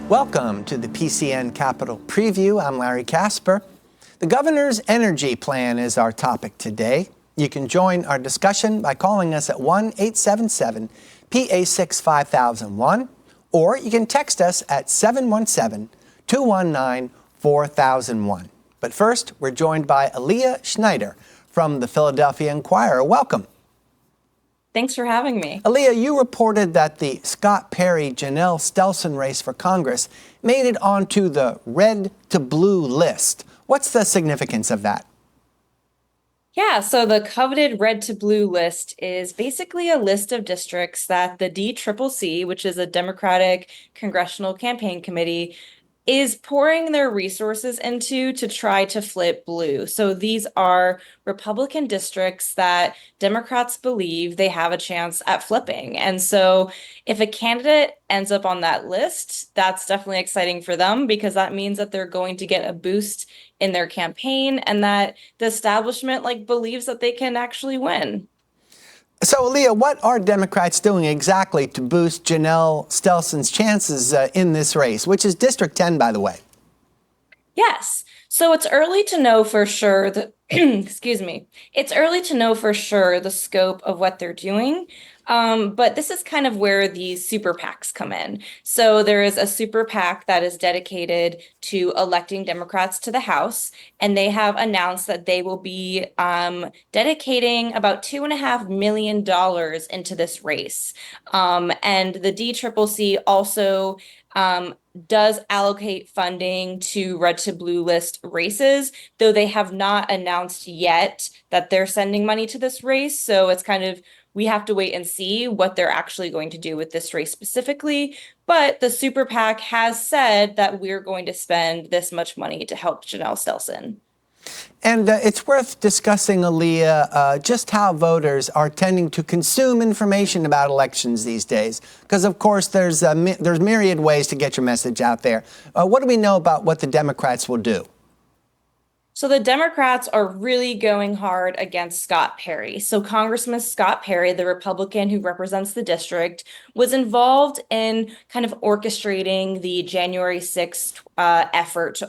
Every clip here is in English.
Welcome to the PCN Capitol Preview. I'm Larry Casper. The governor's energy plan is our topic today. You can join our discussion by calling us at 1-877-PA6-5001, or you can text us at 717-219-4001. But first, we're joined by Aliya Schneider from the Philadelphia Inquirer. Welcome. Thanks for having me. Aliya, you reported that the Scott Perry-Janelle Stelson race for Congress made it onto the red to blue list. What's the significance of that? Yeah, so the coveted red to blue list is basically a list of districts that the DCCC, which is a Democratic Congressional Campaign Committee, is pouring their resources into to try to flip blue. So these are Republican districts that Democrats believe they have a chance at flipping. And so if a candidate ends up on that list, that's definitely exciting for them because that means that they're going to get a boost in their campaign and that the establishment believes that they can actually win. So, Aliya, what are Democrats doing exactly to boost Janelle Stelson's chances in this race, which is District 10, by the way? Yes. So it's early to know for sure that, excuse me, it's early to know for sure the scope of what they're doing. But this is kind of where these super PACs come in. So there is a super PAC that is dedicated to electing Democrats to the House, and they have announced that they will be dedicating about $2.5 million into this race. And the DCCC also does allocate funding to red to blue list races, though they have not announced yet that they're sending money to this race. So it's kind of, we have to wait and see what they're actually going to do with this race specifically. But the Super PAC has said that we're going to spend this much money to help Janelle Stelson. And it's worth discussing, Aliya, just how voters are tending to consume information about elections these days. Because, of course, there's myriad ways to get your message out there. What do we know about what the Democrats will do? So the Democrats are really going hard against Scott Perry. So Congressman Scott Perry, the Republican who represents the district, was involved in kind of orchestrating the January 6th effort to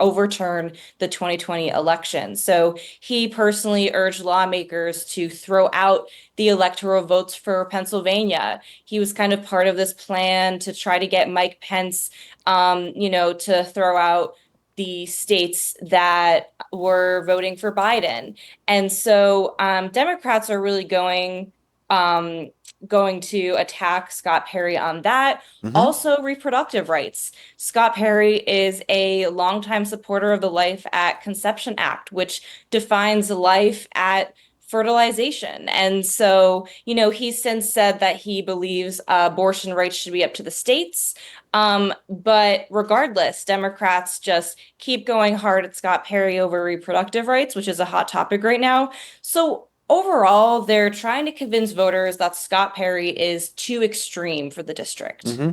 overturn the 2020 election. So he personally urged lawmakers to throw out the electoral votes for Pennsylvania. He was kind of part of this plan to try to get Mike Pence, to throw out the states that were voting for Biden. And so Democrats are really going to attack Scott Perry on that. Mm-hmm. Also, reproductive rights. Scott Perry is a longtime supporter of the Life at Conception Act, which defines life at fertilization. And so, he's since said that he believes abortion rights should be up to the states. But regardless, Democrats just keep going hard at Scott Perry over reproductive rights, which is a hot topic right now. So overall, they're trying to convince voters that Scott Perry is too extreme for the district. Mm-hmm.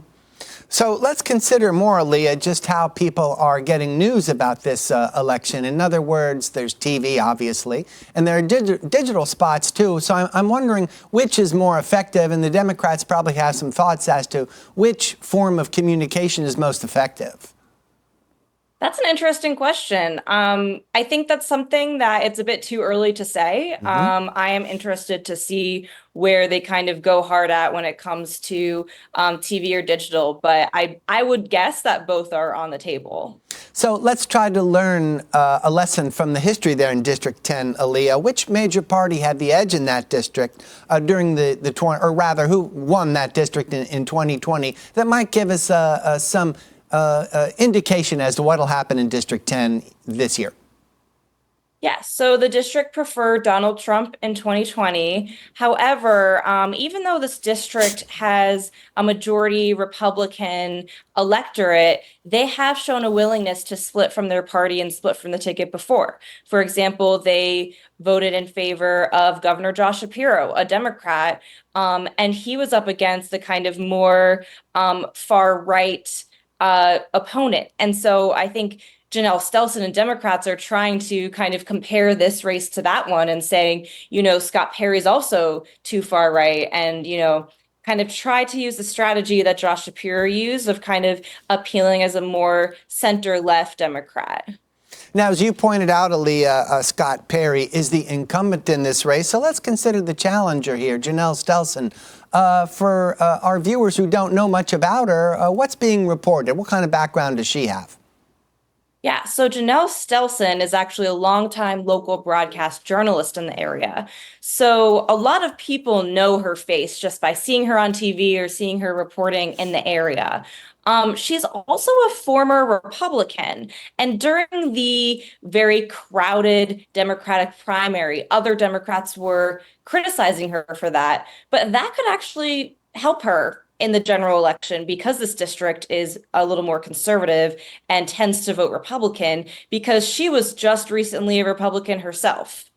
So let's consider more, Aliya, just how people are getting news about this election. In other words, there's TV, obviously, and there are digital spots, too. So I'm wondering which is more effective, and the Democrats probably have some thoughts as to which form of communication is most effective. That's an interesting question. I think that's something that it's a bit too early to say. Mm-hmm. I am interested to see where they kind of go hard at when it comes to TV or digital, but I would guess that both are on the table. So let's try to learn a lesson from the history there in District 10, Aliya. Which major party had the edge in that district during the or rather, who won that district in 2020? That might give us some indication as to what will happen in District 10 this year. Yes, so the district preferred Donald Trump in 2020. However, even though this district has a majority Republican electorate, they have shown a willingness to split from their party and split from the ticket before. For example, they voted in favor of Governor Josh Shapiro, a Democrat, and he was up against the kind of more far-right opponent. And so I think Janelle Stelson and Democrats are trying to kind of compare this race to that one and saying, Scott Perry's also too far right. And, kind of try to use the strategy that Josh Shapiro used of kind of appealing as a more center-left Democrat. Now, as you pointed out, Aliya, Scott Perry is the incumbent in this race. So let's consider the challenger here, Janelle Stelson. For our viewers who don't know much about her, what's being reported? What kind of background does she have? Yeah, so Janelle Stelson is actually a longtime local broadcast journalist in the area. So a lot of people know her face just by seeing her on TV or seeing her reporting in the area. She's also a former Republican, and during the very crowded Democratic primary, other Democrats were criticizing her for that, but that could actually help her in the general election because this district is a little more conservative and tends to vote Republican because she was just recently a Republican herself.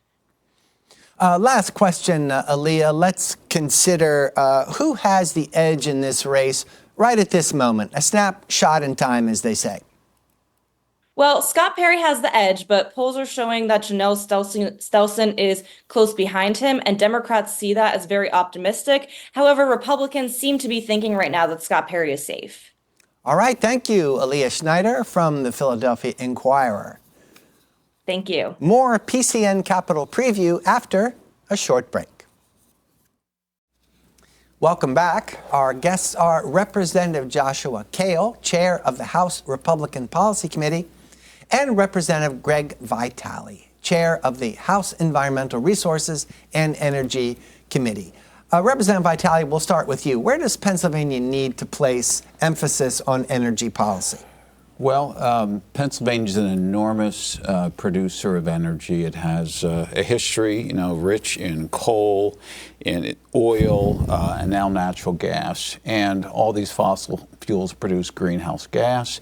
Last question, Aliya. Let's consider who has the edge in this race right at this moment. A snapshot in time, as they say. Well, Scott Perry has the edge, but polls are showing that Janelle Stelson is close behind him, and Democrats see that as very optimistic. However, Republicans seem to be thinking right now that Scott Perry is safe. All right. Thank you, Aliya Schneider from the Philadelphia Inquirer. Thank you. More PCN Capitol Preview after a short break. Welcome back. Our guests are Representative Joshua Kail, chair of the House Republican Policy Committee, and Representative Greg Vitali, chair of the House Environmental Resources and Energy Committee. Representative Vitali, we'll start with you. Where does Pennsylvania need to place emphasis on energy policy? Well, Pennsylvania is an enormous producer of energy. It has a history, rich in coal, in oil, and now natural gas. And all these fossil fuels produce greenhouse gas.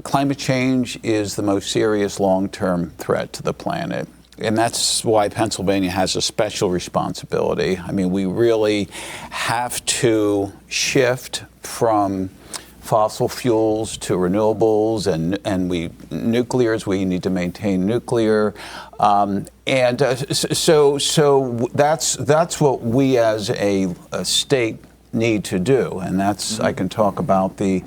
Climate change is the most serious long-term threat to the planet. And that's why Pennsylvania has a special responsibility. I mean, we really have to shift from fossil fuels to renewables, and we need to maintain nuclear, so that's what we as a state need to do, and that's I can talk about the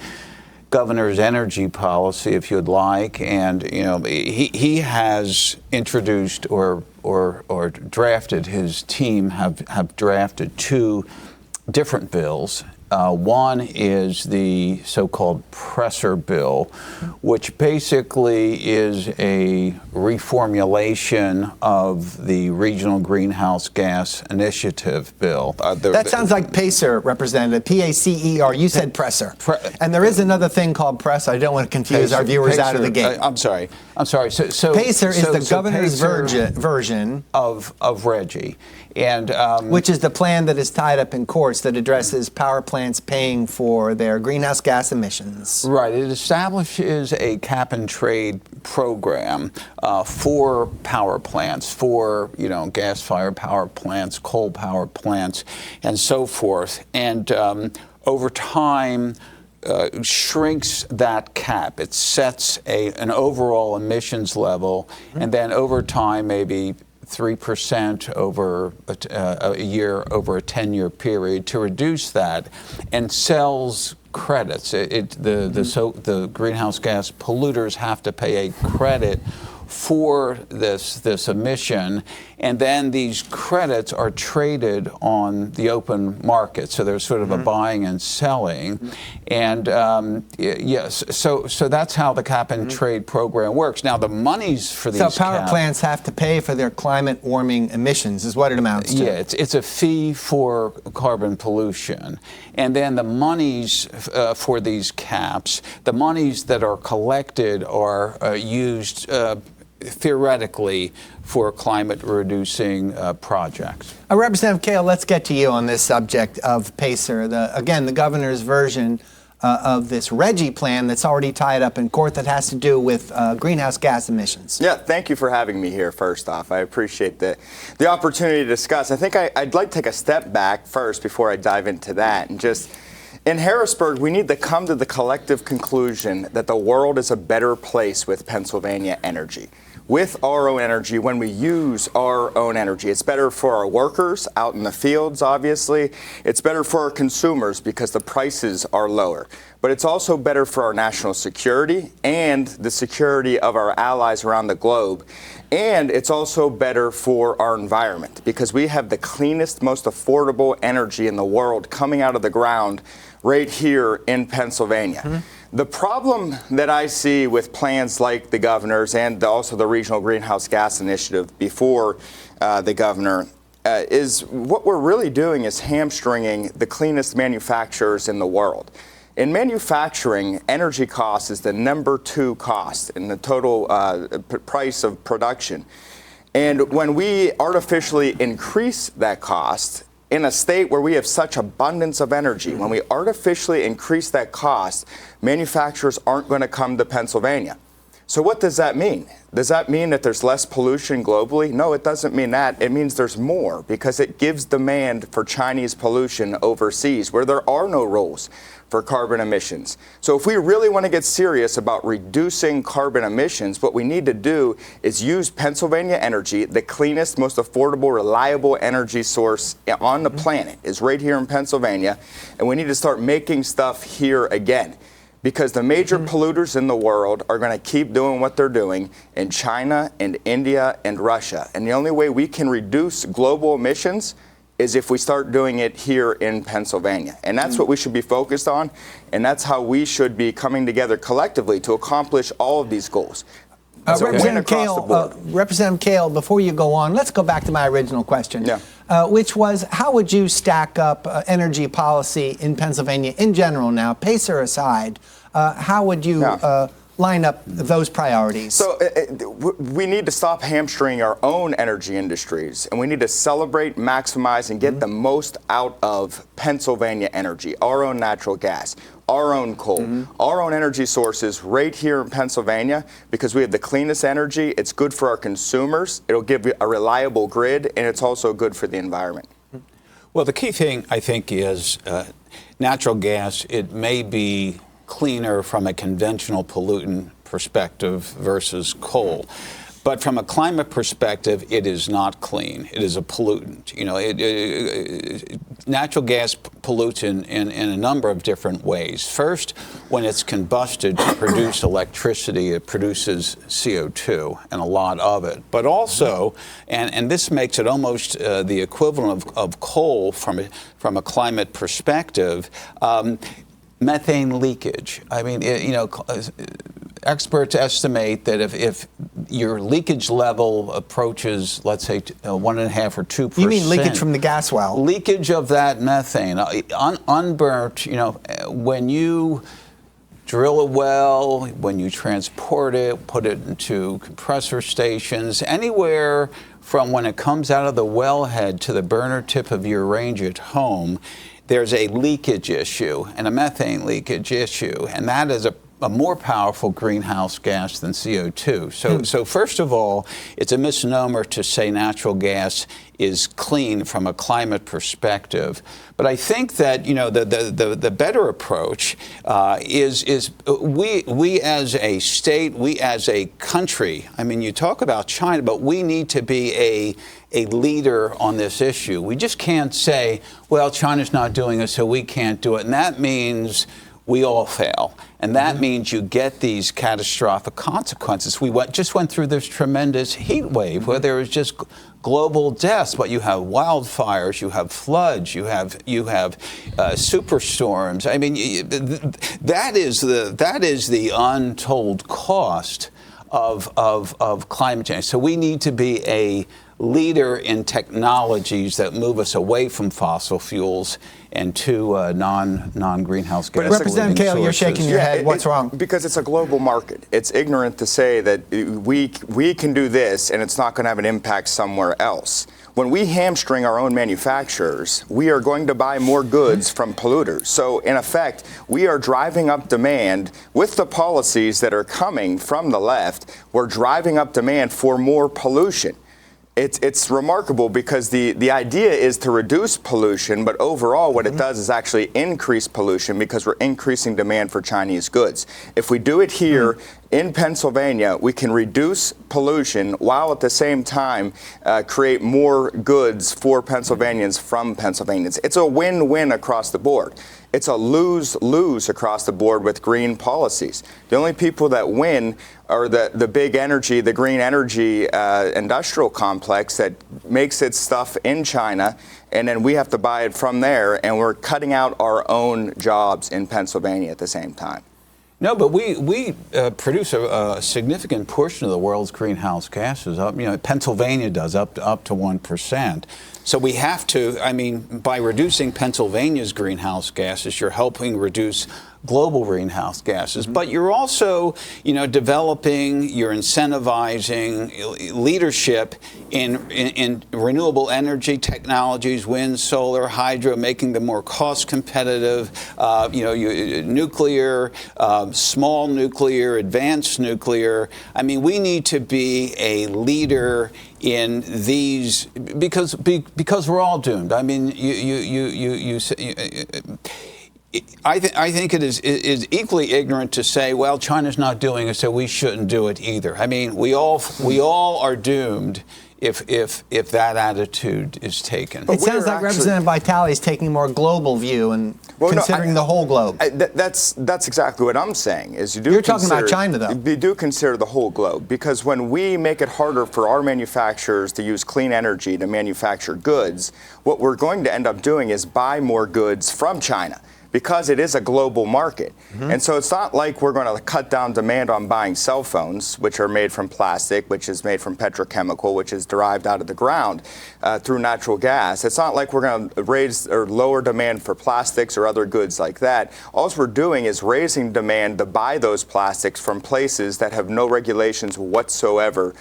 governor's energy policy if you'd like, and he has introduced or drafted, his team have drafted two different bills. One is the so-called presser bill, which basically is a reformulation of the Regional Greenhouse Gas Initiative bill. That sounds like PACER, Representative, P-A-C-E-R. You said presser. And there is another thing called press. I don't want to confuse our viewers out of the game. I'm sorry. So PACER is the governor's version of Reggie. And which is the plan that is tied up in courts that addresses power plants paying for their greenhouse gas emissions. Right. It establishes a cap and trade program for power plants, for gas-fired power plants, coal power plants, and so forth. And over time, shrinks that cap. It sets an overall emissions level, and then over time, maybe 3% over a year, over a 10-year period, to reduce that, and sells credits. The greenhouse gas polluters have to pay a credit for this emission, and then these credits are traded on the open market. So there's sort of a buying and selling, and yes, so that's how the cap and trade program works. Now the monies for these power plants have to pay for their climate warming emissions, is what it amounts to. Yeah, it's a fee for carbon pollution, and then the monies for these caps, the monies that are collected are used theoretically for climate-reducing projects. Representative Kail, let's get to you on this subject of PACER. Again, the governor's version of this Reggie plan that's already tied up in court that has to do with greenhouse gas emissions. Yeah, thank you for having me here, first off. I appreciate the opportunity to discuss. I think I'd like to take a step back first before I dive into that and just In Harrisburg, we need to come to the collective conclusion that the world is a better place with Pennsylvania energy. With our own energy, when we use our own energy, it's better for our workers out in the fields, obviously. It's better for our consumers because the prices are lower. But it's also better for our national security and the security of our allies around the globe. And it's also better for our environment because we have the cleanest, most affordable energy in the world coming out of the ground right here in Pennsylvania. Mm-hmm. The problem that I see with plans like the governor's and also the Regional Greenhouse Gas Initiative before the governor is what we're really doing is hamstringing the cleanest manufacturers in the world. In manufacturing, energy cost is the number 2 cost in the total price of production. And when we artificially increase that cost, in a state where we have such abundance of energy, when we artificially increase that cost, manufacturers aren't going to come to Pennsylvania. So what does that mean? Does that mean that there's less pollution globally? No, it doesn't mean that. It means there's more because it gives demand for Chinese pollution overseas where there are no rules for carbon emissions. So if we really want to get serious about reducing carbon emissions, what we need to do is use Pennsylvania energy, the cleanest, most affordable, reliable energy source on the planet is right here in Pennsylvania, and we need to start making stuff here again. Because the major polluters in the world are going to keep doing what they're doing in China and India and Russia. And the only way we can reduce global emissions is if we start doing it here in Pennsylvania. And that's what we should be focused on. And that's how we should be coming together collectively to accomplish all of these goals. Representative Kail, before you go on, let's go back to my original question, which was how would you stack up energy policy in Pennsylvania in general now, PACER aside? How would you line up those priorities? So we need to stop hamstringing our own energy industries, and we need to celebrate, maximize, and get the most out of Pennsylvania energy, our own natural gas, our own coal, our own energy sources right here in Pennsylvania because we have the cleanest energy. It's good for our consumers. It'll give you a reliable grid, and it's also good for the environment. Well, the key thing, I think, is natural gas. It may be cleaner from a conventional pollutant perspective versus coal. But from a climate perspective, it is not clean. It is a pollutant. You know, natural gas pollutes in a number of different ways. First, when it's combusted to produce electricity, it produces CO2 and a lot of it. But also, and this makes it almost the equivalent of coal from a climate perspective, methane leakage. I mean, experts estimate that if your leakage level approaches, let's say, 1.5 or 2%. You mean leakage from the gas well? Leakage of that methane, unburnt. When you drill a well, when you transport it, put it into compressor stations, anywhere from when it comes out of the wellhead to the burner tip of your range at home, there's a leakage issue and a methane leakage issue, and that is a more powerful greenhouse gas than CO2. So first of all, it's a misnomer to say natural gas is clean from a climate perspective. But I think that the better approach is we as a state, we as a country. I mean, you talk about China, but we need to be a leader on this issue. We just can't say, well, China's not doing it, so we can't do it, and that means we all fail. And that means you get these catastrophic consequences. We just went through this tremendous heat wave where there was just global deaths, but you have wildfires, you have floods, you have superstorms. I mean, that is the untold cost of climate change. So we need to be a leader in technologies that move us away from fossil fuels and to non-greenhouse gas. Representative Kail, you're shaking your head. What's wrong? Because it's a global market. It's ignorant to say that we can do this and it's not going to have an impact somewhere else. When we hamstring our own manufacturers, we are going to buy more goods from polluters. So in effect, we are driving up demand with the policies that are coming from the left. We're driving up demand for more pollution. It's remarkable because the idea is to reduce pollution, but overall what it does is actually increase pollution because we're increasing demand for Chinese goods. If we do it here in Pennsylvania, we can reduce pollution while at the same time create more goods for Pennsylvanians from Pennsylvanians. It's a win-win across the board. It's a lose-lose across the board with green policies. The only people that win are the big energy, the green energy industrial complex that makes its stuff in China, and then we have to buy it from there, and we're cutting out our own jobs in Pennsylvania at the same time. No, but we produce a significant portion of the world's greenhouse gases. Pennsylvania does up to 1%. So we have to. I mean, by reducing Pennsylvania's greenhouse gases, you're helping reduce global greenhouse gases. But you're also, developing, you're incentivizing leadership in renewable energy technologies, wind, solar, hydro, making them more cost competitive. Nuclear, small nuclear, advanced nuclear. I mean, we need to be a leader in these because we're all doomed. I mean, I think it is equally ignorant to say, well, China's not doing it, so we shouldn't do it either. I mean, we all are doomed if that attitude is taken. It sounds like Representative Vitali is taking a more global view and considering the whole globe. That's exactly what I'm saying. Is You're talking about China, though. You do consider the whole globe, because when we make it harder for our manufacturers to use clean energy to manufacture goods, what we're going to end up doing is buy more goods from China, because it is a global market. And so it's not like we're going to cut down demand on buying cell phones, which are made from plastic, which is made from petrochemical, which is derived out of the ground through natural gas. It's not like we're going to raise or lower demand for plastics or other goods like that. All we're doing is raising demand to buy those plastics from places that have no regulations whatsoever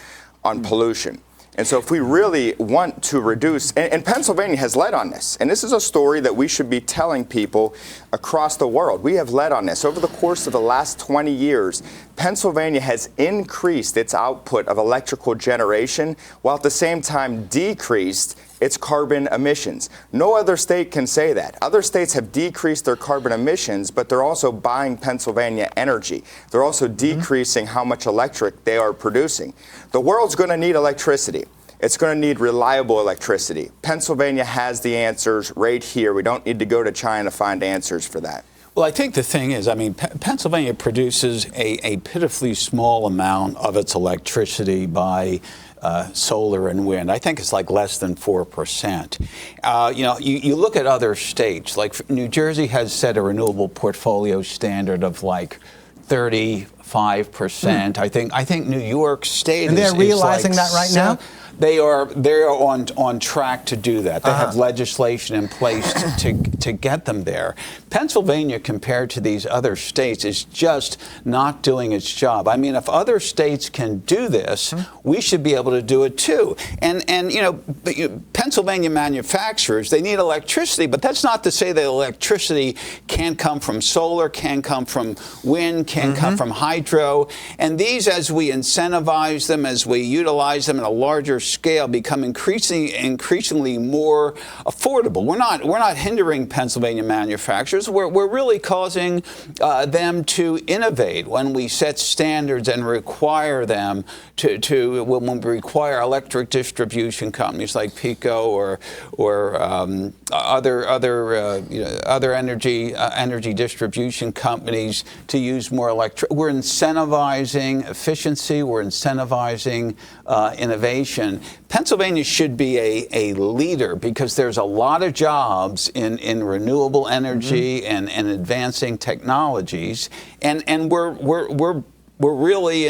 on pollution. And so if we really want to reduce, and Pennsylvania has led on this, and this is a story that we should be telling people across the world. We have led on this. Over the course of the last 20 years, Pennsylvania has increased its output of electrical generation while at the same time decreased its carbon emissions. No other state can say that. Other states have decreased their carbon emissions, but they're also buying Pennsylvania energy. They're also decreasing how much electric they are producing. The world's going to need electricity. It's going to need reliable electricity. Pennsylvania has the answers right here. We don't need to go to China to find answers for that. Well, I think the thing is, I mean, Pennsylvania produces a pitifully small amount of its electricity by solar and wind. I think it's like less than 4%. You look at other states, like New Jersey has set a renewable portfolio standard of like 35%. I think New York State and they're realizing like that right now. They're on track to do that. They have legislation in place to get them there. Pennsylvania, compared to these other states, is just not doing its job. I mean, if other states can do this, we should be able to do it too. And Pennsylvania manufacturers, they need electricity, but that's not to say that electricity can't come from solar, can come from wind, can come from hydro. And these, as we incentivize them, as we utilize them in a larger scale, become increasingly more affordable. We're not hindering Pennsylvania manufacturers. We're really causing them to innovate when we set standards and require them to when we require electric distribution companies like PECO or other energy distribution companies to use more electric. We're incentivizing efficiency. We're incentivizing innovation. Pennsylvania should be a leader because there's a lot of jobs in renewable energy and advancing technologies, and we're really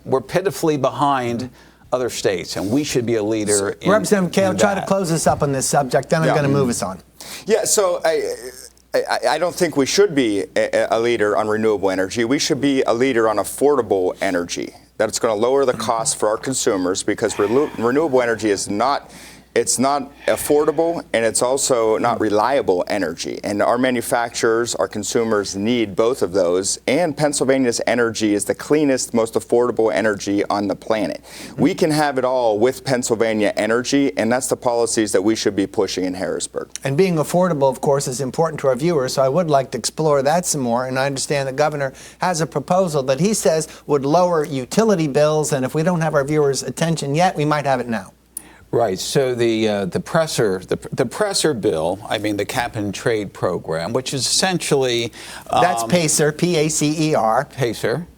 we're pitifully behind other states, and we should be a leader. Representative Kail, try to close us up on this subject, then I'm going to move us on. Yeah, so I don't think we should be a leader on renewable energy. We should be a leader on affordable energy. That it's going to lower the cost for our consumers, because renewable energy is not It's not affordable, and it's also not reliable energy. And our manufacturers, our consumers need both of those. And Pennsylvania's energy is the cleanest, most affordable energy on the planet. We can have it all with Pennsylvania energy, and that's the policies that we should be pushing in Harrisburg. And being affordable, of course, is important to our viewers, so I would like to explore that some more. And I understand the governor has a proposal that he says would lower utility bills, and if we don't have our viewers' attention yet, we might have it now. Right. So the presser bill, I mean the cap and trade program, which is essentially That's PACER, P-A-C-E-R. Pacer.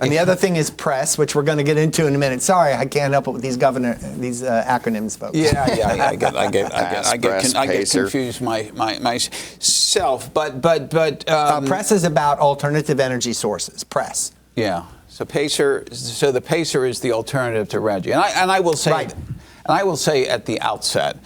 And the other thing is press, which we're going to get into in a minute. Sorry, I can't help it with these acronyms, folks. Yeah, I get confused myself. But press is about alternative energy sources. Press. Yeah. So Pacer. So the Pacer is the alternative to Reggie, and I will say, right. And I will say at the outset.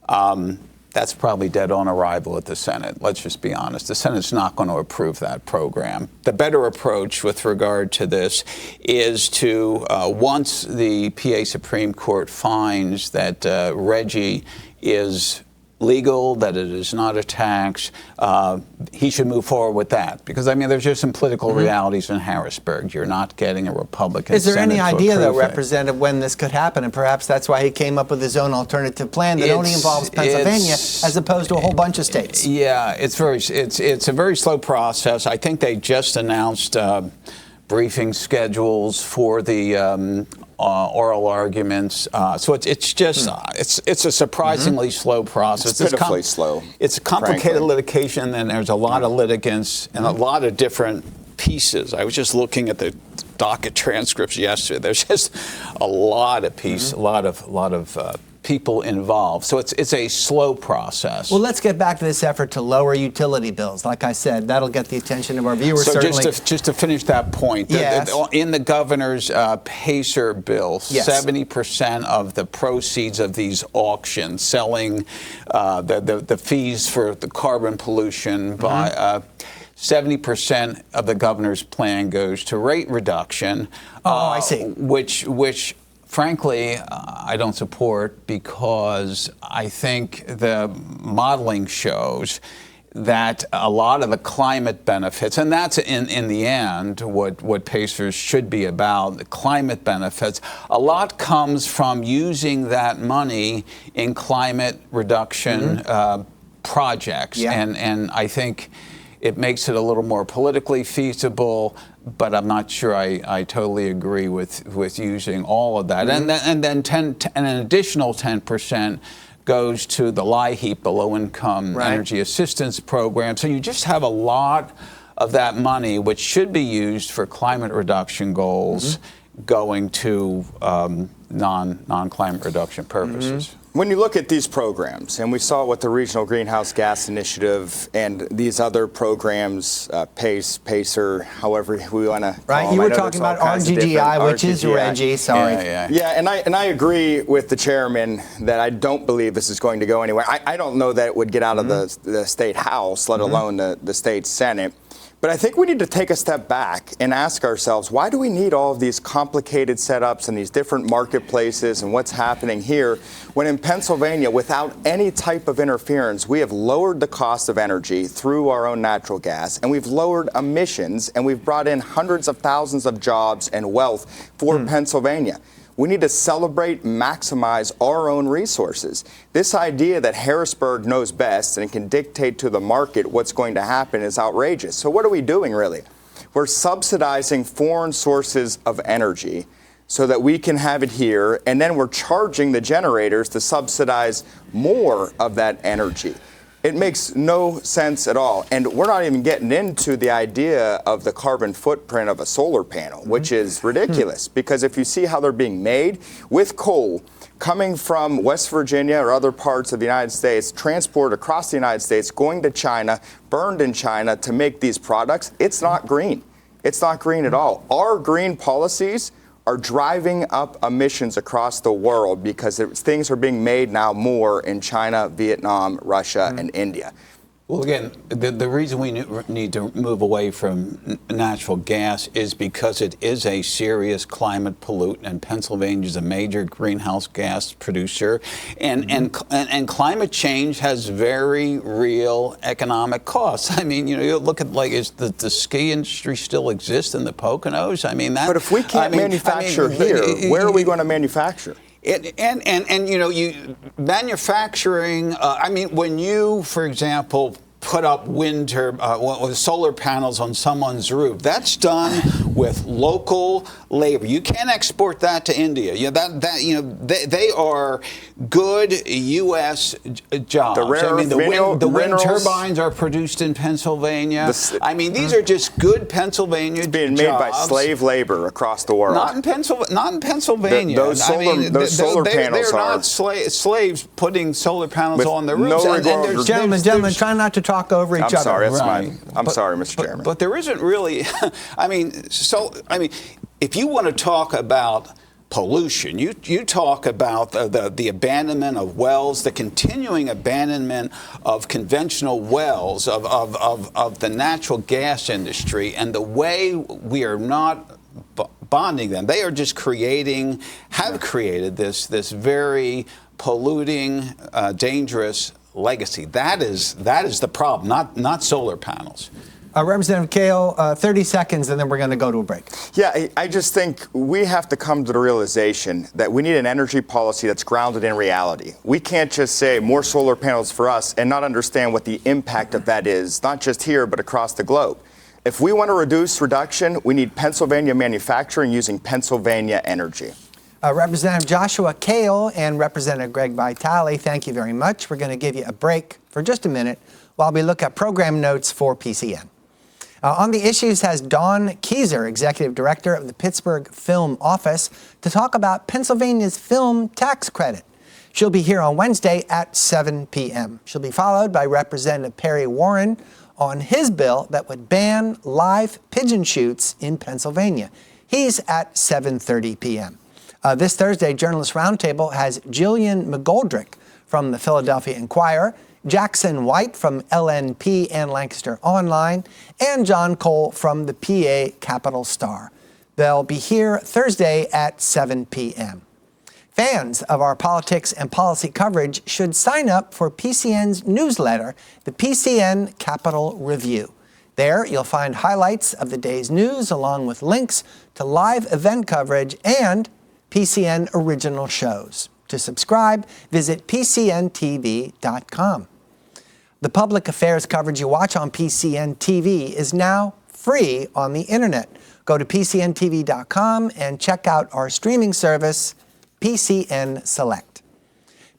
That's probably dead on arrival at the Senate. Let's just be honest. The Senate's not going to approve that program. The better approach with regard to this is to, once the PA Supreme Court finds that Reggie is legal, that it is not a tax, he should move forward with that. Because, I mean, there's just some political realities in Harrisburg. You're not getting a Republican Is there Senate any idea, though, it. Representative, when this could happen? And perhaps that's why he came up with his own alternative plan that only involves Pennsylvania as opposed to a whole bunch of states. Yeah, it's a very slow process. I think they just announced briefing schedules for the oral arguments. So it's a surprisingly slow process. It's pitifully slow. It's a complicated frankly. litigation, and there's a lot of litigants and a lot of different pieces. I was just looking at the docket transcripts yesterday. There's just a lot of pieces, a lot of people involved. So it's a slow process. Well, let's get back to this effort to lower utility bills. Like I said, that'll get the attention of our viewers, so certainly. just to finish that point, yes. In the governor's PACER bill, yes. 70% of the proceeds of these auctions, selling the fees for the carbon pollution by 70% of the governor's plan goes to rate reduction. I see. Which frankly, I don't support, because I think the modeling shows that a lot of the climate benefits, and that's in the end what PACERs should be about, the climate benefits, a lot comes from using that money in climate reduction projects. Yeah. And I think it makes it a little more politically feasible, but I'm not sure I totally agree with using all of that. And then an additional 10% goes to the LIHEAP, the Low-Income Energy Assistance Program. So you just have a lot of that money, which should be used for climate reduction goals, going to non-climate reduction purposes. When you look at these programs, and we saw what the Regional Greenhouse Gas Initiative and these other programs, PACE, PACER, however we want to call them. You were talking about RGGI, which is Reggie, sorry. Yeah, and I agree with the chairman that I don't believe this is going to go anywhere. I don't know that it would get out of the state house, let alone the state senate. But I think we need to take a step back and ask ourselves, why do we need all of these complicated setups and these different marketplaces and what's happening here when in Pennsylvania, without any type of interference, we have lowered the cost of energy through our own natural gas, and we've lowered emissions, and we've brought in hundreds of thousands of jobs and wealth for Pennsylvania. We need to celebrate, maximize our own resources. This idea that Harrisburg knows best and can dictate to the market what's going to happen is outrageous. So what are we doing, really? We're subsidizing foreign sources of energy so that we can have it here, and then we're charging the generators to subsidize more of that energy. It makes no sense at all. And we're not even getting into the idea of the carbon footprint of a solar panel, which is ridiculous. Because if you see how they're being made with coal coming from West Virginia or other parts of the United States, transported across the United States, going to China, burned in China to make these products, it's not green. It's not green at all. Our green policies are driving up emissions across the world because things are being made now more in China, Vietnam, Russia, and India. Well, again, the reason we need to move away from natural gas is because it is a serious climate pollutant, and Pennsylvania is a major greenhouse gas producer, and climate change has very real economic costs. I mean, you look at is the ski industry still exist in the Poconos? I mean that. But if we can't manufacture here, where are we going to manufacture? And you manufacturing. I mean, when you, for example, put up with solar panels on someone's roof, that's done with local labor. You can't export that to India. They are good U.S. jobs. The wind turbines are produced in Pennsylvania. These are just good Pennsylvania jobs. Being made by slave labor across the world. Not in Pennsylvania. Those solar panels they're are not slaves putting solar panels on their roofs. Gentlemen, try not to talk over each other. I'm sorry, that's right. I'm sorry, Mr. Chairman. But there isn't really. If you want to talk about pollution, you talk about the abandonment of wells, the continuing abandonment of conventional wells, of the natural gas industry, and the way we are not bonding them. They are just have created this very polluting, dangerous legacy. That is the problem, not solar panels. Representative Kail, 30 seconds, and then we're going to go to a break. Yeah, I just think we have to come to the realization that we need an energy policy that's grounded in reality. We can't just say more solar panels for us and not understand what the impact of that is, not just here, but across the globe. If we want to reduce reduction, we need Pennsylvania manufacturing using Pennsylvania energy. Representative Joshua Kail and Representative Greg Vitali, thank you very much. We're going to give you a break for just a minute while we look at program notes for PCN. On the issues has Dawn Keyser, Executive Director of the Pittsburgh Film Office, to talk about Pennsylvania's film tax credit. She'll be here on Wednesday at 7 p.m. She'll be followed by Representative Perry Warren on his bill that would ban live pigeon shoots in Pennsylvania. He's at 7:30 p.m. This Thursday, Journalist Roundtable has Jillian McGoldrick from the Philadelphia Inquirer, Jackson White from LNP and Lancaster Online, and John Cole from the PA Capitol Star. They'll be here Thursday at 7 p.m. Fans of our politics and policy coverage should sign up for PCN's newsletter, the PCN Capitol Review. There, you'll find highlights of the day's news along with links to live event coverage and PCN original shows. To subscribe, visit PCNTV.com. The public affairs coverage you watch on PCN TV is now free on the internet. Go to PCNTV.com and check out our streaming service, PCN Select.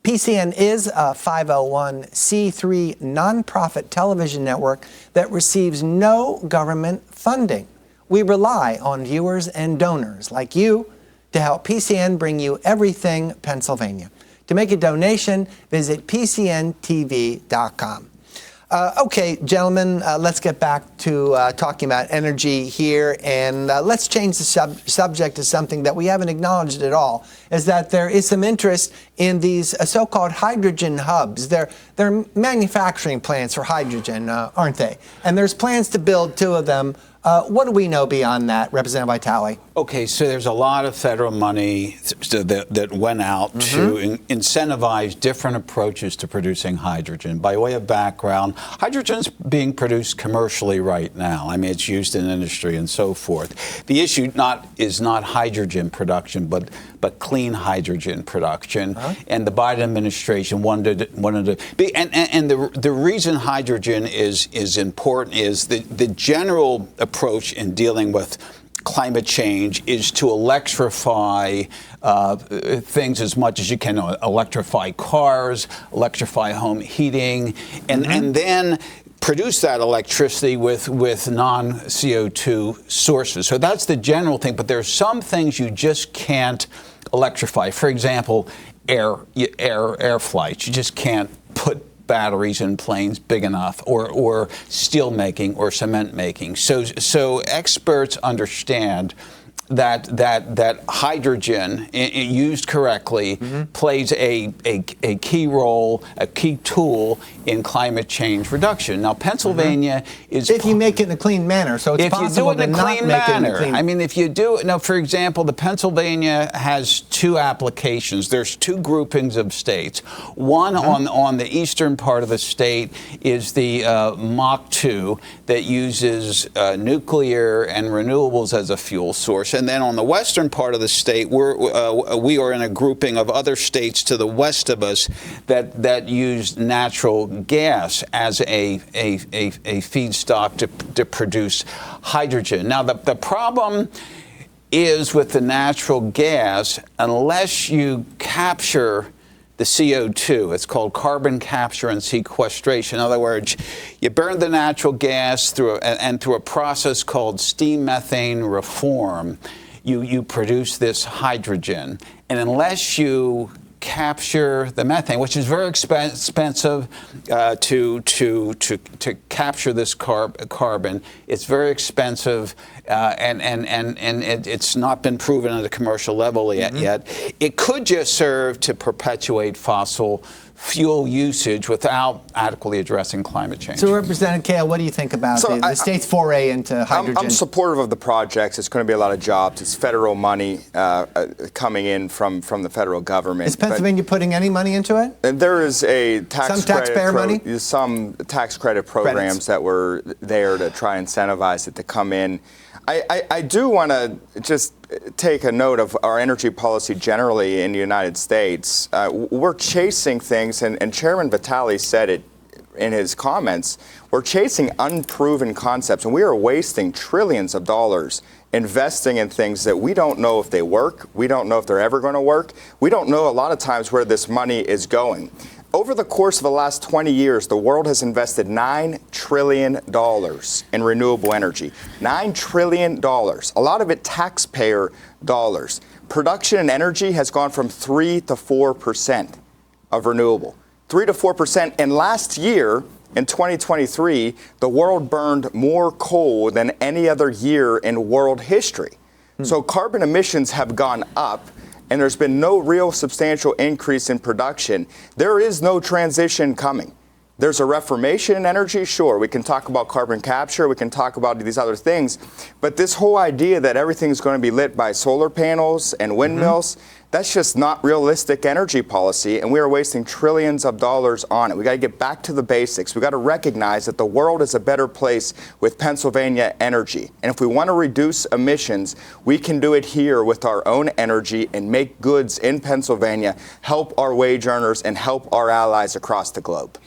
PCN is a 501c3 nonprofit television network that receives no government funding. We rely on viewers and donors like you to help PCN bring you everything Pennsylvania. To make a donation, visit PCNTV.com. Okay, gentlemen, let's get back to talking about energy here, and let's change the subject to something that we haven't acknowledged at all, is that there is some interest in these so-called hydrogen hubs. They're manufacturing plants for hydrogen, aren't they? And there's plans to build 2 of them. What do we know beyond that, Representative Vitali? Okay, so there's a lot of federal money that went out to incentivize different approaches to producing hydrogen. By way of background, hydrogen's being produced commercially right now. I mean, it's used in industry and so forth. The issue is not hydrogen production, but clean hydrogen production. And the Biden administration wanted to be, and the reason hydrogen is important is the general approach in dealing with climate change is to electrify things as much as you can. Electrify cars, electrify home heating, and then produce that electricity with non-CO2 sources. So that's the general thing, but there are some things you just can't electrify. For example, air flights. You just can't put batteries in planes big enough, or steel making or cement making. So experts understand that hydrogen, used correctly, plays a key role, a key tool in climate change reduction. Now, Pennsylvania is... If you make it in a clean manner, so it's possible to not make it in a clean manner. I mean, if you do... Now, for example, the Pennsylvania has two applications. There's two groupings of states. One on the eastern part of the state is the Mach 2 that uses nuclear and renewables as a fuel source. And then on the western part of the state, we are in a grouping of other states to the west of us that use natural gas as a feedstock to produce hydrogen. Now, the problem is with the natural gas, unless you capture the CO2. It's called carbon capture and sequestration. In other words, you burn the natural gas through a process called steam methane reform. You produce this hydrogen. And unless you capture the methane, which is very expensive to capture this carbon, it's very expensive, and it's not been proven at a commercial level yet. It could just serve to perpetuate fossil fuel usage without adequately addressing climate change. So, Representative Kail, what do you think about the state's foray into hydrogen? I'm supportive of the projects. It's going to be a lot of jobs. It's federal money coming in from the federal government. Is Pennsylvania putting any money into it? There is a some taxpayer money? Some tax credit programs that were there to try and incentivize it to come in. I do want to just take a note of our energy policy generally in the United States. We're chasing things, and Chairman Vitali said it in his comments. We're chasing unproven concepts, and we are wasting trillions of dollars investing in things that we don't know if they work. We don't know if they're ever going to work. We don't know a lot of times where this money is going. Over the course of the last 20 years, the world has invested $9 trillion in renewable energy. $9 trillion. A lot of it taxpayer dollars. Production in energy has gone from 3 to 4% of renewable. 3 to 4%. And last year, in 2023, the world burned more coal than any other year in world history. So carbon emissions have gone up, and there's been no real substantial increase in production. There is no transition coming. There's a reformation in energy, sure. We can talk about carbon capture, we can talk about these other things, but this whole idea that everything's going to be lit by solar panels and windmills, that's just not realistic energy policy, and we are wasting trillions of dollars on it. We got to get back to the basics. We got to recognize that the world is a better place with Pennsylvania energy. And if we want to reduce emissions, we can do it here with our own energy and make goods in Pennsylvania, help our wage earners, and help our allies across the globe.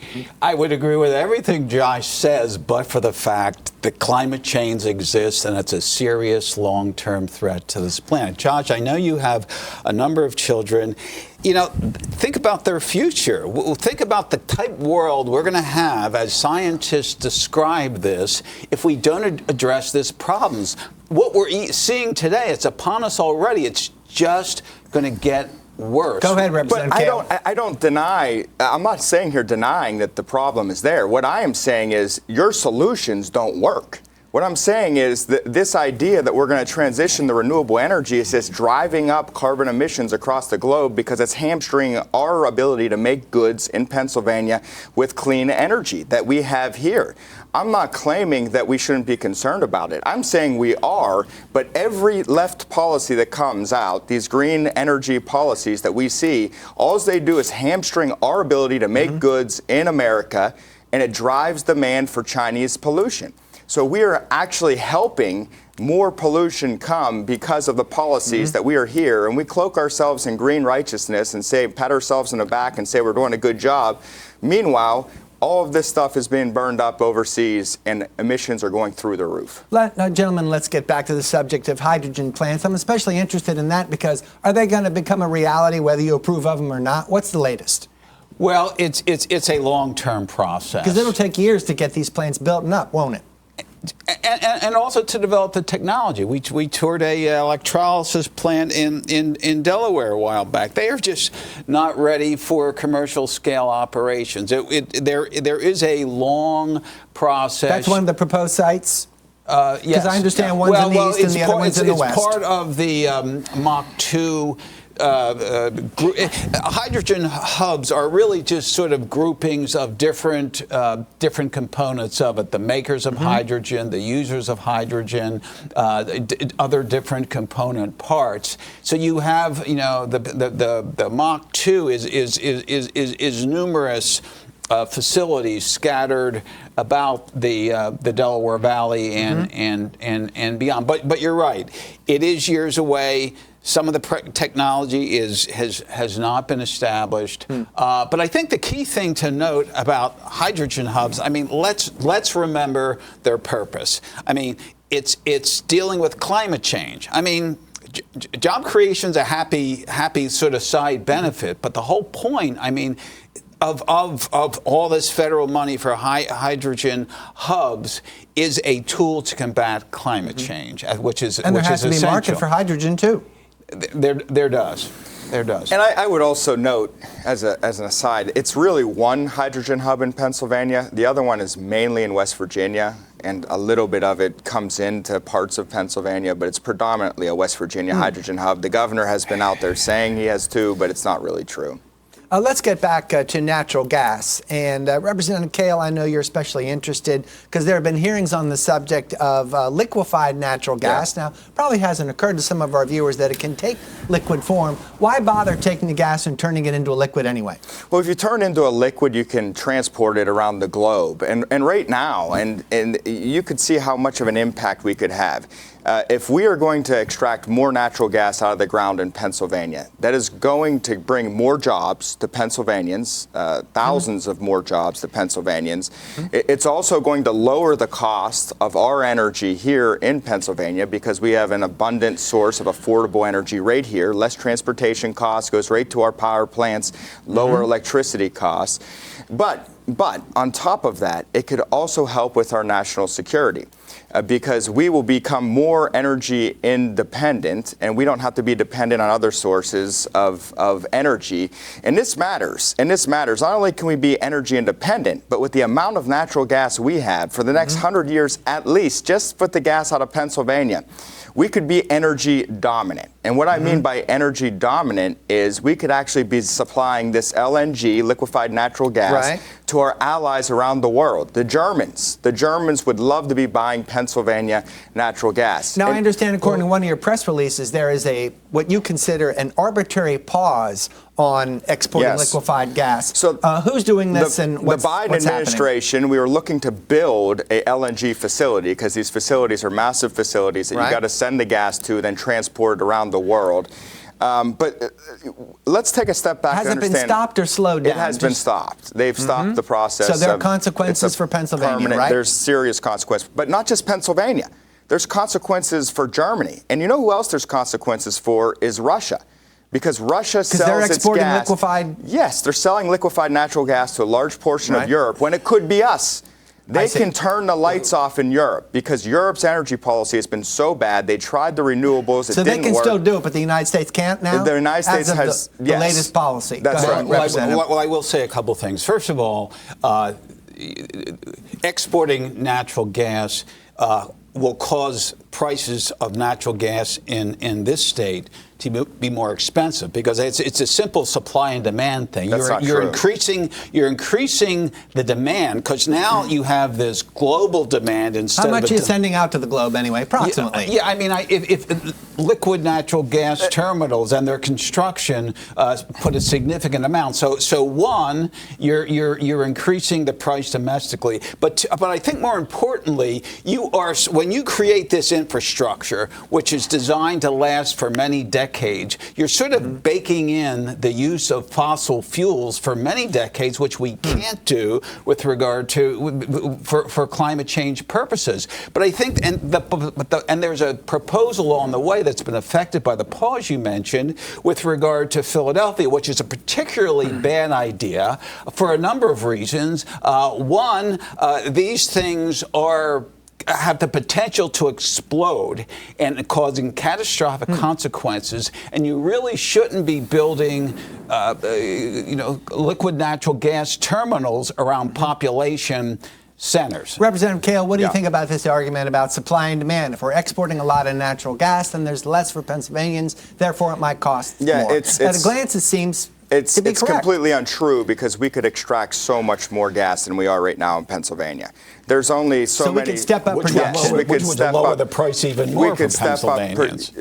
I would agree with everything Josh says, but for the fact that climate change exists and it's a serious long-term threat to this planet. Josh, I know you have a number of children. You know, think about their future. Think about the type of world we're going to have as scientists describe this if we don't address these problems. What we're seeing today, it's upon us already. It's just going to get worse. Go ahead, Representative Kail. I don't deny, I'm not saying here denying that the problem is there. What I am saying is your solutions don't work. What I'm saying is that this idea that we're going to transition the renewable energy is just driving up carbon emissions across the globe because it's hamstringing our ability to make goods in Pennsylvania with clean energy that we have here. I'm not claiming that we shouldn't be concerned about it. I'm saying we are, but every left policy that comes out, these green energy policies that we see, all they do is hamstring our ability to make goods in America, and it drives demand for Chinese pollution. So we are actually helping more pollution come because of the policies that we are here, and we cloak ourselves in green righteousness and say, pat ourselves in the back and say we're doing a good job. Meanwhile, all of this stuff is being burned up overseas, and emissions are going through the roof. Gentlemen, let's get back to the subject of hydrogen plants. I'm especially interested in that because are they going to become a reality whether you approve of them or not? What's the latest? Well, it's a long-term process. Because it'll take years to get these plants built up, won't it? And also to develop the technology. We toured a electrolysis plant in Delaware a while back. They are just not ready for commercial scale operations. There is a long process. That's one of the proposed sites? Because I understand one's in the east and the other one's in the west. It's part of the Mach 2. Hydrogen hubs are really just sort of groupings of different components of it. The makers of hydrogen, the users of hydrogen, other different component parts. So you have, the Mach 2 is numerous facilities scattered about the Delaware Valley and beyond. But you're right, it is years away. Some of the technology has not been established. But I think the key thing to note about hydrogen hubs, I mean, let's remember their purpose. I mean, it's dealing with climate change. I mean, job creation's a happy sort of side benefit, but the whole point, I mean, of all this federal money for hydrogen hubs is a tool to combat climate change, which is and there has to be a market for hydrogen too. There does. And I would also note, as an aside, it's really one hydrogen hub in Pennsylvania. The other one is mainly in West Virginia, and a little bit of it comes into parts of Pennsylvania, but it's predominantly a West Virginia hydrogen hub. The governor has been out there saying he has two, but it's not really true. Let's get back to natural gas. And Representative Kail, I know you're especially interested because there have been hearings on the subject of liquefied natural gas. Now, probably hasn't occurred to some of our viewers that it can take liquid form. Why bother taking the gas and turning it into a liquid anyway? Well, if you turn into a liquid, you can transport it around the globe. And right now, and you could see how much of an impact we could have. If we are going to extract more natural gas out of the ground in Pennsylvania, that is going to bring more jobs to Pennsylvanians, thousands of more jobs to Pennsylvanians. It's also going to lower the cost of our energy here in Pennsylvania because we have an abundant source of affordable energy right here. Less transportation costs, goes right to our power plants, lower electricity costs. But on top of that, it could also help with our national security. Because we will become more energy independent and we don't have to be dependent on other sources of energy. And this matters. Not only can we be energy independent, but with the amount of natural gas we have for the next 100 years at least, just with the gas out of Pennsylvania, we could be energy dominant. And what I mean by energy dominant is we could actually be supplying this LNG, liquefied natural gas, to our allies around the world. The Germans would love to be buying Pennsylvania natural gas. Now, I understand, according to one of your press releases, there is what you consider an arbitrary pause on exporting liquefied gas. So who's doing this and what's happening? The Biden administration, we were looking to build a LNG facility because these facilities are massive facilities that you got to send the gas to, then transport it around the world. But let's take a step back and understand. Has it been stopped or slowed down? It has been stopped. They've stopped the process. So there are consequences for Pennsylvania, right? There's serious consequences. But not just Pennsylvania. There's consequences for Germany. And you know who else there's consequences for is Russia. Because Russia sells they're exporting its gas. Liquefied? Yes, they're selling liquefied natural gas to a large portion of Europe when it could be us. They can turn the lights off in Europe because Europe's energy policy has been so bad. They tried the renewables. It didn't work. So they can still do it, but the United States can't now? The United States has the latest policy. That's right. Well, I will say a couple things. First of all, exporting natural gas will cause prices of natural gas in this state to be more expensive because it's a simple supply and demand thing. You're increasing the demand because now you have this global demand instead of how much are you sending out to the globe anyway, approximately? Yeah, I mean, if liquid natural gas terminals and their construction put a significant amount. So one, you're increasing the price domestically, but I think more importantly, when you create this infrastructure, which is designed to last for many decades, you're sort of baking in the use of fossil fuels for many decades, which we can't do with regard to for climate change purposes. But I think, and there's a proposal on the way that's been affected by the pause you mentioned with regard to Philadelphia, which is a particularly bad idea for a number of reasons. One, these things have the potential to explode and causing catastrophic consequences, and you really shouldn't be building liquid natural gas terminals around population centers. Representative Kail, what do you Yeah. think about this argument about supply and demand? If we're exporting a lot of natural gas, then there's less for Pennsylvanians, therefore it might cost more. At a glance, it seems to be It's correct. completely untrue because we could extract so much more gas than we are right now in Pennsylvania. There's only so So we many. could step up Which production. would, which would lower the price even more for Pennsylvanians.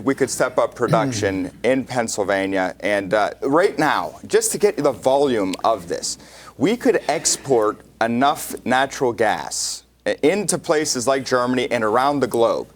We could step up production in Pennsylvania. And right now, just to get the volume of this, we could export enough natural gas into places like Germany and around the globe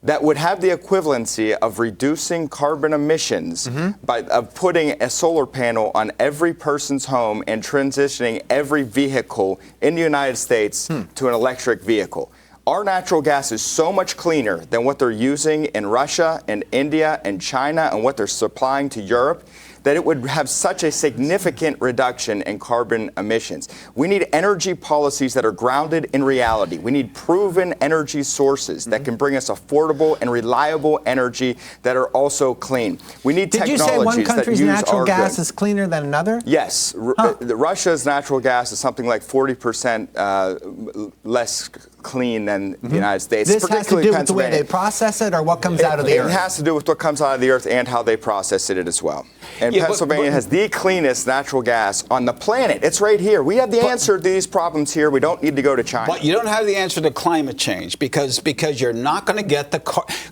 that would have the equivalency of reducing carbon emissions of putting a solar panel on every person's home and transitioning every vehicle in the United States to an electric vehicle. Our natural gas is so much cleaner than what they're using in Russia and India and China and what they're supplying to Europe that it would have such a significant reduction in carbon emissions. We need energy policies that are grounded in reality. We need proven energy sources that can bring us affordable and reliable energy that are also clean. We need Did you technologies say one country's that use natural our gas good. is cleaner than another? Yes. Russia's natural gas is something like 40% less clean than the United States. This has to particularly do with the way Pennsylvania. they process it or what comes out of the It earth? has to do with what comes out of the earth and how they process it as well. And Pennsylvania has the cleanest natural gas on the planet. It's right here. We have the answer to these problems here. We don't need to go to China. But you don't have the answer to climate change because you're not going to get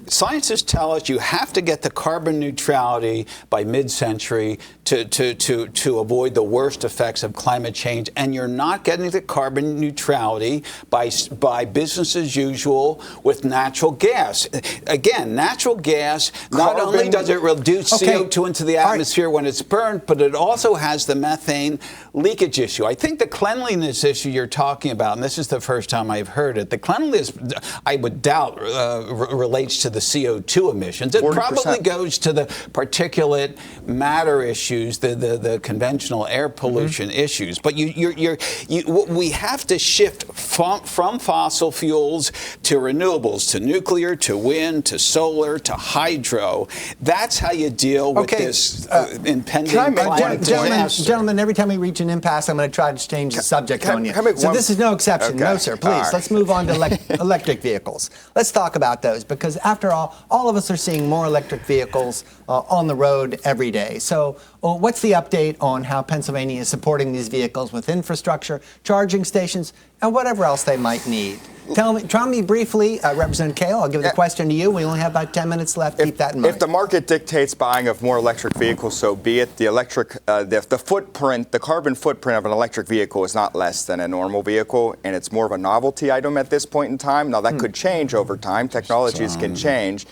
scientists tell us you have to get the carbon neutrality by mid-century to avoid the worst effects of climate change, and you're not getting the carbon neutrality by business as usual with natural gas. Again, natural gas not only does it reduce CO2 into the atmosphere when it's burned, but it also has the methane leakage issue. I think the cleanliness issue you're talking about, and this is the first time I've heard it, the cleanliness, I would doubt, relates to the CO2 emissions. It 40%. probably goes to the particulate matter issues, the conventional air pollution issues. But we have to shift from fossil fuels to renewables, to nuclear, to wind, to solar, to hydro. That's how you deal with this impending climate disaster. Gentlemen, every time we reach an impasse, I'm going to try to change the subject on you. Can I So this is no exception. Okay. No, sir. Please, All right. let's move on to electric vehicles. Let's talk about those because, after all of us are seeing more electric vehicles on the road every day. So what's the update on how Pennsylvania is supporting these vehicles with infrastructure, charging stations, and whatever else they might need? Tell me briefly, Representative Kail, I'll give the question to you. We only have about 10 minutes left. Keep that in mind. If the market dictates buying of more electric vehicles, so be it. The footprint, the carbon footprint of an electric vehicle is not less than a normal vehicle, and it's more of a novelty item at this point in time. Now, that could change over time. Technologies can change.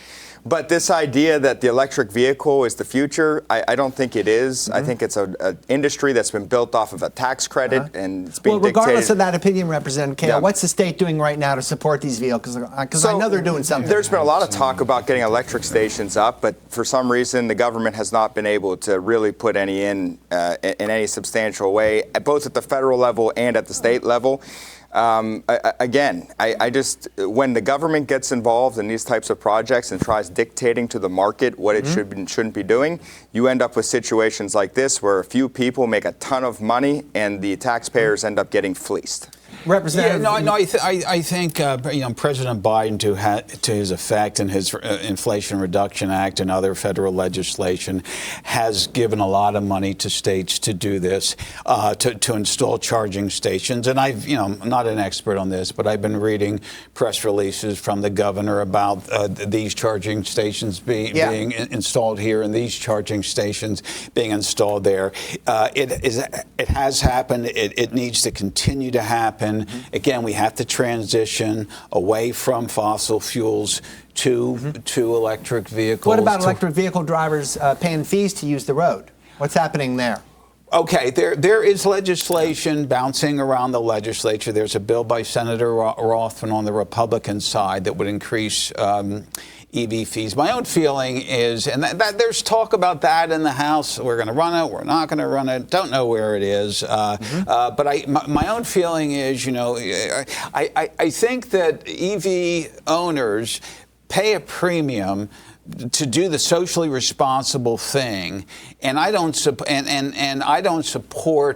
But this idea that the electric vehicle is the future, I don't think it is. I think it's an industry that's been built off of a tax credit, and it's being dictated. Well, regardless of that opinion, Representative Kail, what's the state doing right now to support these vehicles? Because I know they're doing something. There's been a lot of talk about getting electric stations up, but for some reason, the government has not been able to really put any in any substantial way, both at the federal level and at the state level. I just, when the government gets involved in these types of projects and tries dictating to the market what it should and shouldn't be doing, you end up with situations like this where a few people make a ton of money and the taxpayers end up getting fleeced. Representative, I think President Biden, to his effect, and his Inflation Reduction Act and other federal legislation, has given a lot of money to states to do this, to install charging stations. And I'm not an expert on this, but I've been reading press releases from the governor about these charging stations being installed here and these charging stations being installed there. It has happened. It needs to continue to happen. Again, we have to transition away from fossil fuels to electric vehicles. what about electric vehicle drivers paying fees to use the road? What's happening there? Okay, there is legislation bouncing around the legislature. There's a bill by Senator Rothman on the Republican side that would increase EV fees. My own feeling is, and there's talk about that in the House. We're going to run it. We're not going to run it. Don't know where it is. But my own feeling is, I think that EV owners pay a premium to do the socially responsible thing, and I don't support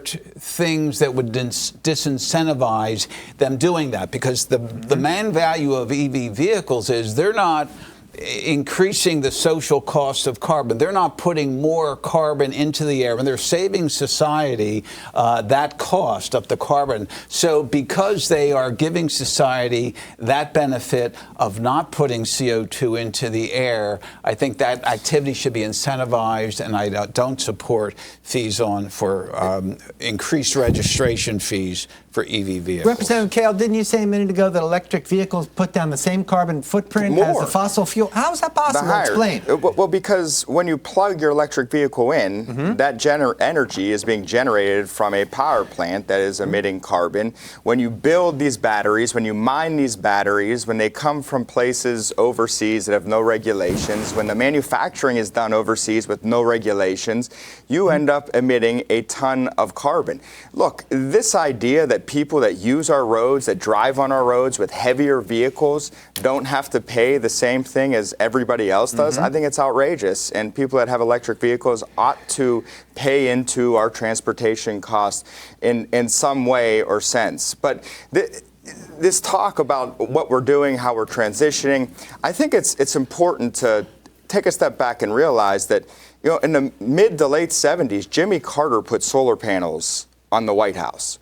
things that would disincentivize them doing that, because the main value of EV vehicles is they're not increasing the social cost of carbon. They're not putting more carbon into the air, and they're saving society that cost of the carbon. So because they are giving society that benefit of not putting CO2 into the air, I think that activity should be incentivized, and I don't support fees for increased registration fees for EV vehicles. Representative Kail, didn't you say a minute ago that electric vehicles put down the same carbon footprint as a fossil fuel? How is that possible? Explain. Well, because when you plug your electric vehicle in, that energy is being generated from a power plant that is emitting carbon. When you build these batteries, when you mine these batteries, when they come from places overseas that have no regulations, when the manufacturing is done overseas with no regulations, you end up emitting a ton of carbon. Look, this idea that people that use our roads, that drive on our roads with heavier vehicles, don't have to pay the same thing as everybody else does, I think it's outrageous. And people that have electric vehicles ought to pay into our transportation costs in some way or sense. But this talk about what we're doing, how we're transitioning, I think it's important to take a step back and realize that, you know, in the mid to late 70s, Jimmy Carter put solar panels on the White House.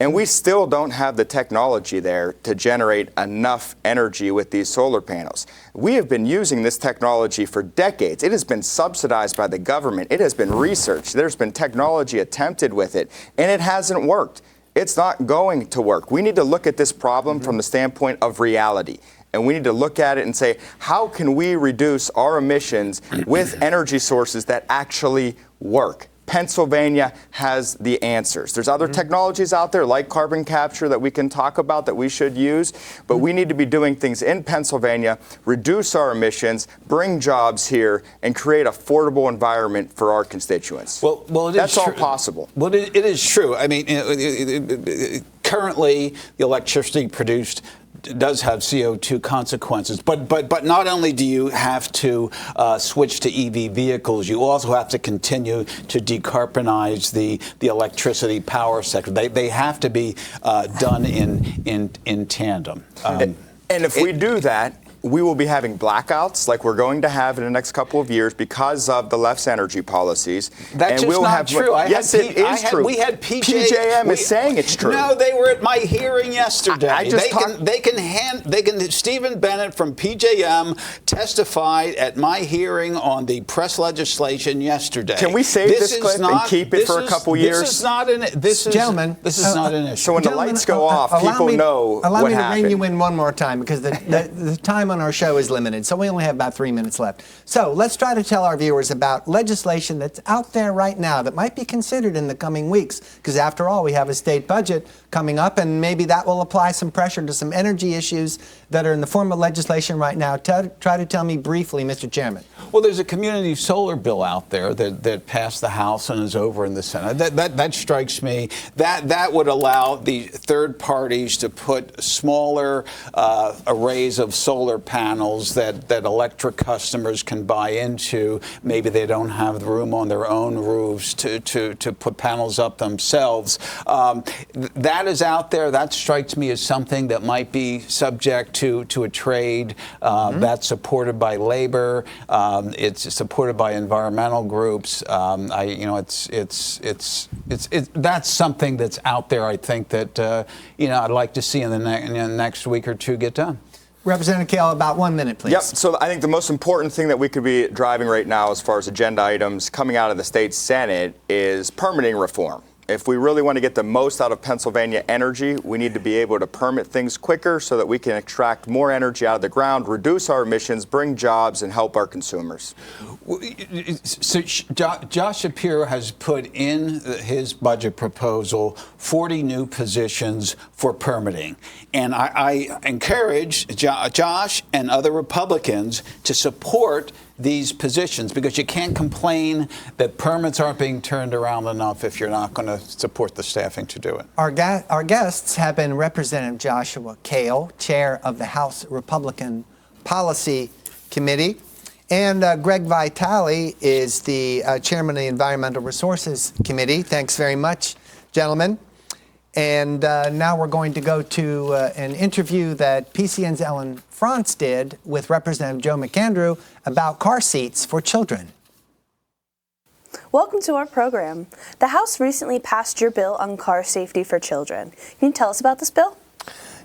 And we still don't have the technology there to generate enough energy with these solar panels. We have been using this technology for decades. It has been subsidized by the government. It has been researched. There's been technology attempted with it, and it hasn't worked. It's not going to work. We need to look at this problem from the standpoint of reality. And we need to look at it and say, how can we reduce our emissions with energy sources that actually work? Pennsylvania has the answers. There's other technologies out there like carbon capture that we can talk about that we should use, but we need to be doing things in Pennsylvania, reduce our emissions, bring jobs here, and create an affordable environment for our constituents. Well, that's all possible. Well, it is true. I mean, currently, the electricity produced does have CO2 consequences, but not only do you have to switch to EV vehicles, you also have to continue to decarbonize the electricity power sector. They have to be done in tandem. And if we do that, we will be having blackouts like we're going to have in the next couple of years because of the left's energy policies. That's and just not true. Yes, it is true. We had PJM is saying it's true. No, they were at my hearing yesterday. They can Stephen Bennett from PJM testified at my hearing on the press legislation yesterday. Can we save this clip and keep it for a couple years? This is not an Gentlemen, this is not an issue. So when the lights go off, people know what happened. Allow me to rein you in one more time, because the time on our show is limited, so we only have about 3 minutes left. So let's try to tell our viewers about legislation that's out there right now that might be considered in the coming weeks, because after all, we have a state budget coming up, and maybe that will apply some pressure to some energy issues that are in the form of legislation right now. Try to tell me briefly, Mr. Chairman. Well, there's a community solar bill out there that passed the House and is over in the Senate. That strikes me. That would allow the third parties to put smaller arrays of solar panels that electric customers can buy into. Maybe they don't have the room on their own roofs to put panels up themselves. That is out there. That strikes me as something that might be subject to a trade that's supported by labor. It's supported by environmental groups. That's something that's out there. I think that I'd like to see in the next week or two get done. Representative Kail, about 1 minute, please. Yep. So I think the most important thing that we could be driving right now as far as agenda items coming out of the state Senate is permitting reform. If we really want to get the most out of Pennsylvania energy, we need to be able to permit things quicker so that we can extract more energy out of the ground, reduce our emissions, bring jobs, and help our consumers. So Josh Shapiro has put in his budget proposal 40 new positions for permitting. And I encourage Josh and other Republicans to support these positions, because you can't complain that permits aren't being turned around enough if you're not going to support the staffing to do it. Our guests have been Representative Joshua Kail, chair of the House Republican Policy Committee, And Greg Vitali is the chairman of the Environmental Resources Committee. Thanks very much, gentlemen. And now we're going to go to an interview that PCN's Ellen France did with Representative Joe McAndrew about car seats for children. Welcome to our program. The House recently passed your bill on car safety for children. Can you tell us about this bill?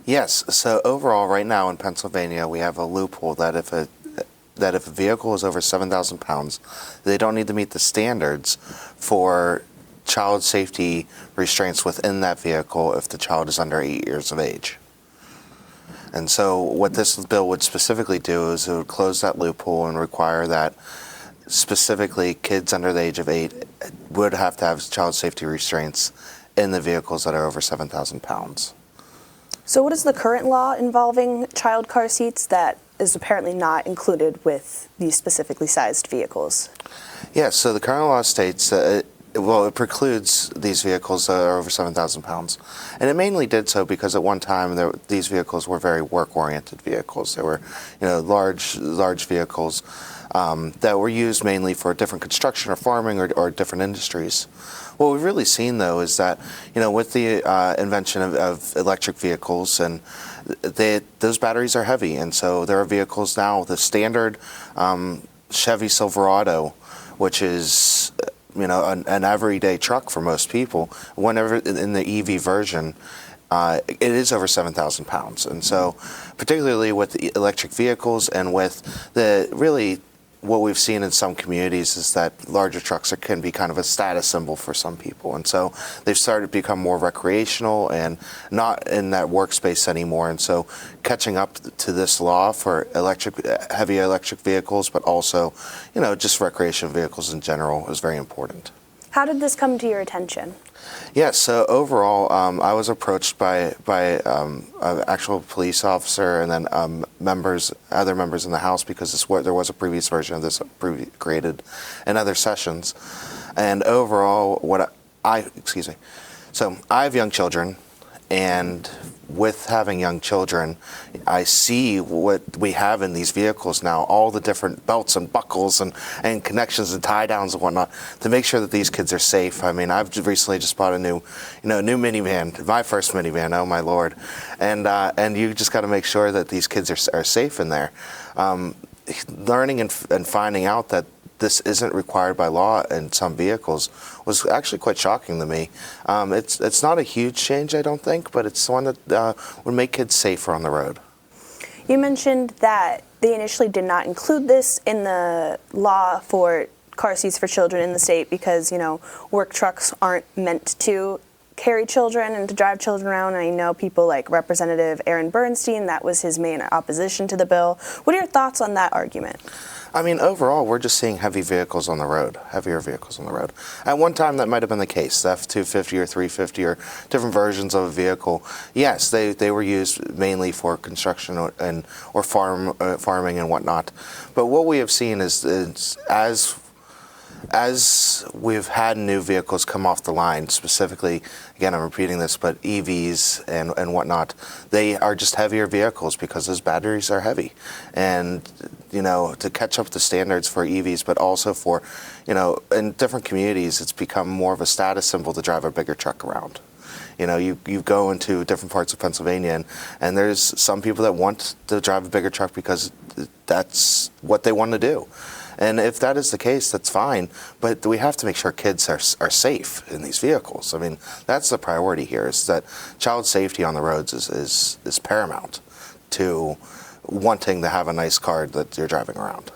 Yes. So overall, right now in Pennsylvania, we have a loophole that if a vehicle is over 7,000 pounds, they don't need to meet the standards for child safety restraints within that vehicle if the child is under 8 years of age. And so what this bill would specifically do is it would close that loophole and require that specifically kids under the age of 8 would have to have child safety restraints in the vehicles that are over 7,000 pounds. So what is the current law involving child car seats that is apparently not included with these specifically sized vehicles? Yes, so the current law states that it precludes these vehicles that are over 7,000 pounds. And it mainly did so because at one time these vehicles were very work-oriented vehicles. They were, large vehicles that were used mainly for different construction or farming or different industries. What we've really seen, though, is that, with the invention of electric vehicles, and those batteries are heavy, and so there are vehicles now, the standard Chevy Silverado, which is an everyday truck for most people, whenever in the EV version, it is over 7,000 pounds. And so particularly with the electric vehicles and with what we've seen in some communities is that larger trucks can be kind of a status symbol for some people. And so they've started to become more recreational and not in that workspace anymore. And so catching up to this law for heavy electric vehicles, but also, just recreational vehicles in general is very important. How did this come to your attention? Yes, so overall, I was approached by an actual police officer and then other members in the House because there was a previous version of this created in other sessions. And overall, so I have young children, and with having young children, I see what we have in these vehicles now, all the different belts and buckles and connections and tie downs and whatnot to make sure that these kids are safe. I mean, I've recently just bought a new minivan, my first minivan, oh my Lord. And you just got to make sure that these kids are safe in there. Learning and finding out that this isn't required by law in some vehicles was actually quite shocking to me. It's not a huge change, I don't think, but it's one that would make kids safer on the road. You mentioned that they initially did not include this in the law for car seats for children in the state because, work trucks aren't meant to carry children and to drive children around. And I know people like Representative Aaron Bernstein, that was his main opposition to the bill. What are your thoughts on that argument? I mean, overall, we're just seeing heavier vehicles on the road. At one time, that might have been the case, the F-250 or 350 or different versions of a vehicle. Yes, they were used mainly for construction or farming and whatnot. But what we have seen is as we've had new vehicles come off the line, specifically, again, I'm repeating this, but EVs and whatnot, they are just heavier vehicles because those batteries are heavy. And, to catch up to standards for EVs, but also for, in different communities, it's become more of a status symbol to drive a bigger truck around. You go into different parts of Pennsylvania, and there's some people that want to drive a bigger truck because that's what they want to do. And if that is the case, that's fine. But we have to make sure kids are safe in these vehicles. I mean, that's the priority here, is that child safety on the roads is paramount to wanting to have a nice car that you're driving around.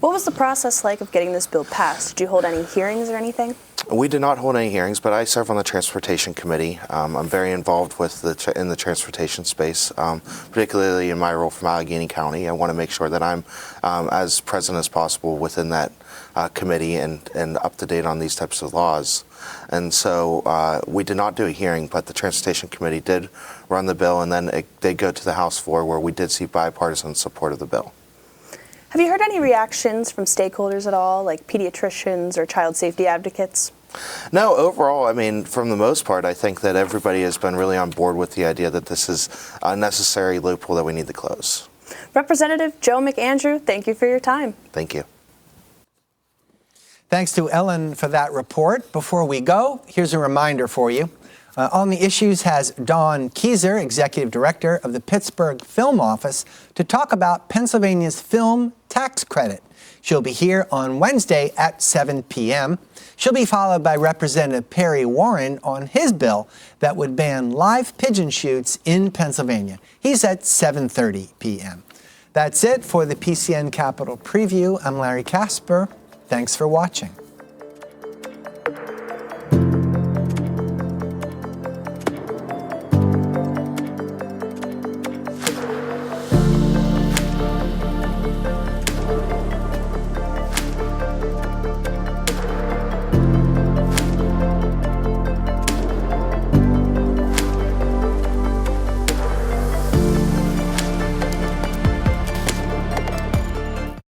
What was the process like of getting this bill passed? Did you hold any hearings or anything? We did not hold any hearings, but I serve on the Transportation Committee. I'm very involved in the transportation space, particularly in my role from Allegheny County. I want to make sure that I'm as present as possible within that committee and up to date on these types of laws. And so we did not do a hearing, but the Transportation Committee did run the bill, and then it did go to the House floor where we did see bipartisan support of the bill. Have you heard any reactions from stakeholders at all, like pediatricians or child safety advocates? No, overall, I mean, from the most part, I think that everybody has been really on board with the idea that this is a necessary loophole that we need to close. Representative Joe McAndrew, thank you for your time. Thank you. Thanks to Ellen for that report. Before we go, here's a reminder for you. On the Issues has Dawn Keyser, Executive Director of the Pittsburgh Film Office, to talk about Pennsylvania's film tax credit. She'll be here on Wednesday at 7 p.m. She'll be followed by Representative Perry Warren on his bill that would ban live pigeon shoots in Pennsylvania. He's at 7:30 p.m. That's it for the PCN Capitol Preview. I'm Larry Kasper. Thanks for watching.